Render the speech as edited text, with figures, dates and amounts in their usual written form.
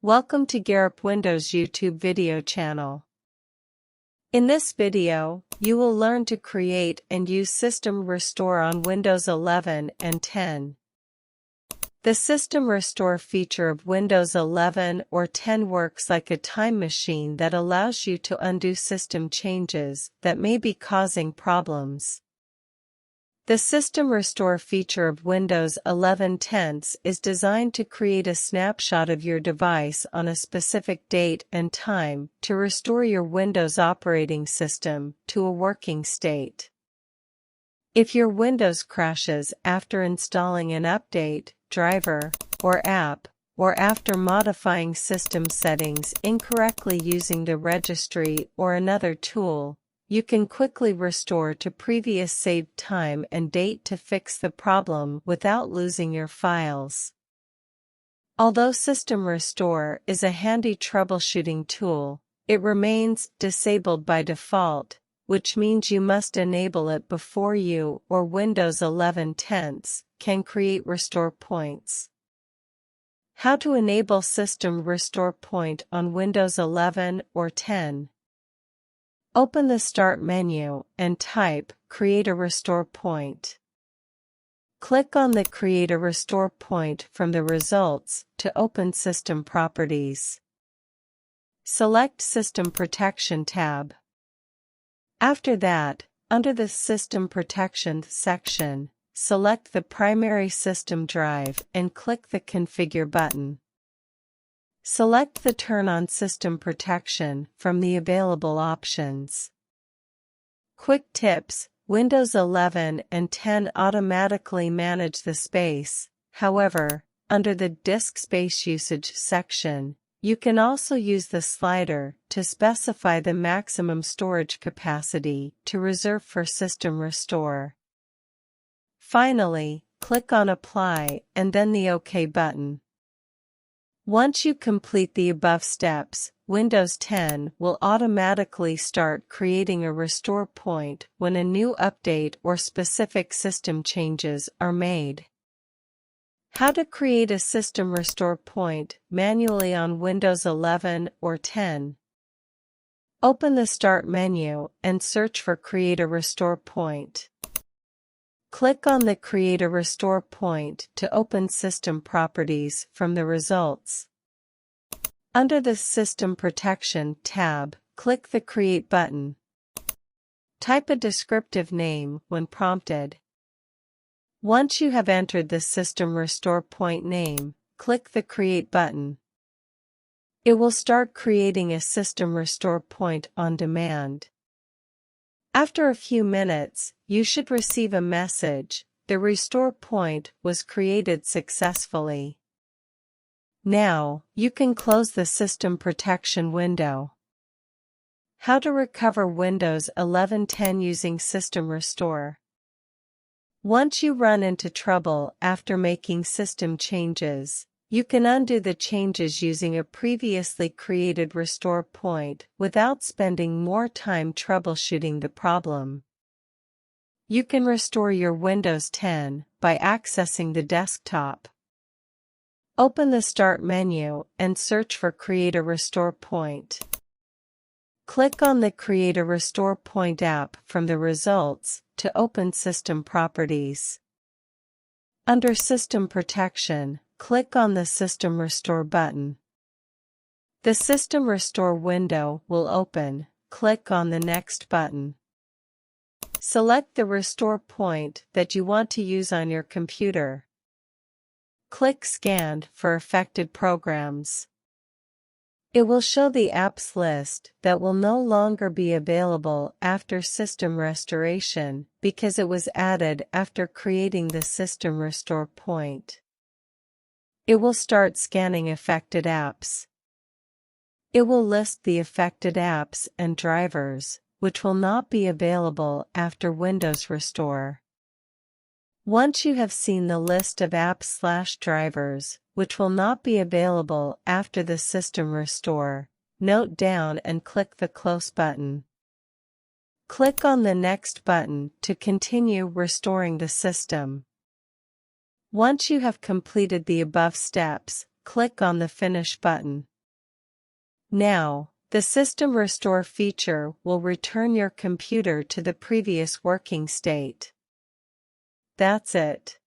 Welcome to Garup Windows YouTube video channel. In this video, you will learn to create and use System Restore on Windows 11 and 10. The System Restore feature of Windows 11 or 10 works like a time machine that allows you to undo system changes that may be causing problems. The System Restore feature of Windows 11 10 is designed to create a snapshot of your device on a specific date and time to restore your Windows operating system to a working state. If your Windows crashes after installing an update, driver, or app, or after modifying system settings incorrectly using the registry or another tool, you can quickly restore to previous saved time and date to fix the problem without losing your files. Although System Restore is a handy troubleshooting tool, it remains disabled by default, which means you must enable it before you or Windows 11 10 can create restore points. How to enable System Restore Point on Windows 11 or 10? Open the Start menu and type Create a Restore Point. Click on the Create a Restore Point from the results to open System Properties. Select System Protection tab. After that, under the System Protection section, select the primary system drive and click the Configure button. Select the Turn on System Protection from the available options. Quick tips: Windows 11 and 10 automatically manage the space. However, under the Disk Space Usage section, you can also use the slider to specify the maximum storage capacity to reserve for System Restore. Finally, click on Apply and then the OK button. Once you complete the above steps, Windows 10 will automatically start creating a restore point when a new update or specific system changes are made. How to create a System Restore Point manually on Windows 11 or 10? Open the Start menu and search for Create a Restore Point. Click on the Create a Restore Point to open System Properties from the results. Under the System Protection tab, click the Create button. Type a descriptive name when prompted. Once you have entered the System Restore Point name, click the Create button. It will start creating a System Restore Point on demand. After a few minutes, you should receive a message: the restore point was created successfully. Now, you can close the System Protection window. How to recover Windows 11 10 using System Restore? Once you run into trouble after making system changes, you can undo the changes using a previously created restore point without spending more time troubleshooting the problem. You can restore your Windows 10 by accessing the desktop. Open the Start menu and search for Create a Restore Point. Click on the Create a Restore Point app from the results to open System Properties. Under System Protection, click on the System Restore button. The System Restore window will open. Click on the Next button. Select the restore point that you want to use on your computer. Click Scan for affected programs. It will show the apps list that will no longer be available after system restoration because it was added after creating the System Restore Point. It will start scanning affected apps. It will list the affected apps and drivers, which will not be available after Windows Restore. Once you have seen the list of apps/drivers, which will not be available after the System Restore, note down and click the Close button. Click on the Next button to continue restoring the system. Once you have completed the above steps, click on the Finish button. Now, the System Restore feature will return your computer to the previous working state. That's it.